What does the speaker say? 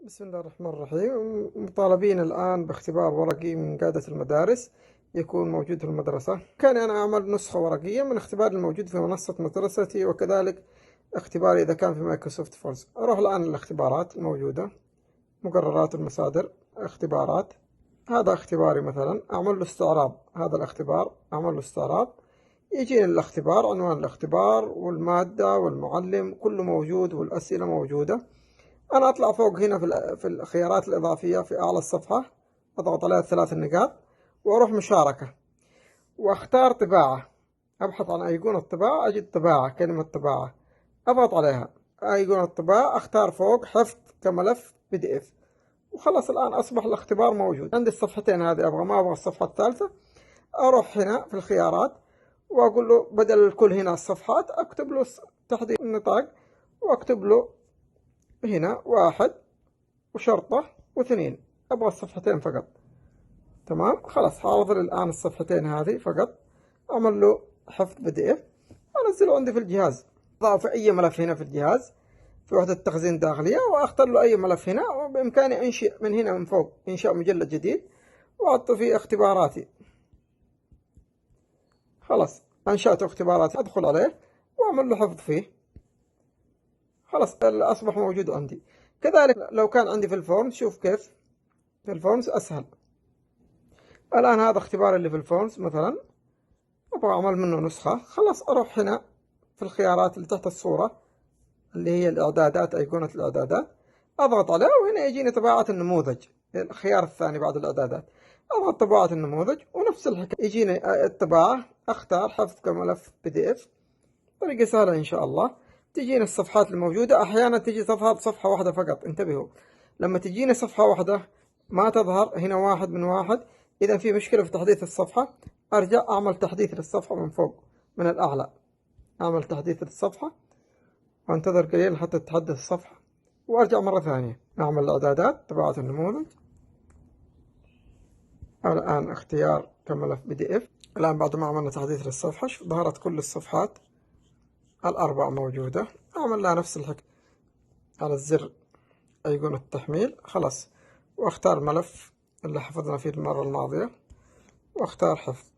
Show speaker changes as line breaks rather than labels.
بسم الله الرحمن الرحيم. مطالبين الآن باختبار ورقي من قادة المدارس يكون موجود في المدرسة. كان أنا أعمل نسخة ورقية من اختبار الموجود في منصة مدرستي، وكذلك اختبار إذا كان في مايكروسوفت فورس. أروح الآن الاختبارات الموجودة، مقررات المصادر، اختبارات. هذا اختباري مثلا، أعمل له استعراض. هذا الاختبار أعمل له استعراض، يجيني الاختبار، عنوان الاختبار والمادة والمعلم كله موجود والأسئلة موجودة. أنا أطلع فوق هنا في الخيارات الإضافية في أعلى الصفحة، أضغط عليها ثلاث النقاط وأروح مشاركة وأختار طباعة. أبحث عن أيقونة الطباعة، أجد طباعة، كلمة طباعة، أضغط عليها. أيقونة الطباعة، أختار فوق حفظ كملف PDF، وخلاص الآن أصبح الاختبار موجود عندي. الصفحتين هذه أبغى، ما أبغى الصفحة الثالثة. أروح هنا في الخيارات وأقول له بدل الكل هنا الصفحات، أكتب له تحديد النطاق وأكتب له هنا 1 وشرطة و2. أبغى الصفحتين فقط. تمام، خلاص حاضر الآن الصفحتين هذه فقط. أعمل له حفظ PDF، أنزله عندي في الجهاز. أضعه في أي ملف هنا في الجهاز في وحدة تخزين داخلية، وأختار له أي ملف هنا، وبإمكاني أنشئ من هنا من فوق إنشاء مجلد جديد وأحط فيه اختباراتي. خلاص أنشأت اختباراتي، أدخل عليه وأعمل له حفظ فيه. خلاص أصبح موجود عندي. كذلك لو كان عندي في الفورمز، شوف كيف في الفورمز أسهل. الآن هذا اختبار اللي في الفورمز مثلا، أبغى أعمل منه نسخة. خلاص أروح هنا في الخيارات اللي تحت الصورة اللي هي الإعدادات، أيقونة الإعدادات، أضغط عليها وهنا يجيني طباعة النموذج، الخيار الثاني بعد الإعدادات. أضغط طباعة النموذج ونفس الحكاية يجيني الطباعة. أختار حفظ كملف PDF. طريقة سهلة إن شاء الله. تجيني الصفحات الموجودة، أحيانا تجي صفحة واحدة فقط. انتبهوا، لما تجيني صفحة واحدة ما تظهر هنا 1 من 1، إذا في مشكلة في تحديث الصفحة. أرجع أعمل تحديث للصفحة من فوق من الأعلى، أعمل تحديث للصفحة وانتظر قليل حتى تتحدث الصفحة، وأرجع مرة ثانية أعمل الإعدادات، طباعة النموذج. الآن اختيار كملف PDF. الآن بعد ما عملنا تحديث للصفحة، ظهرت كل الصفحات الأربع موجودة. أعمل لها نفس الحكاية على الزر أيقونة التحميل. خلاص، وأختار الملف اللي حفظنا فيه المرة الماضية وأختار حفظ.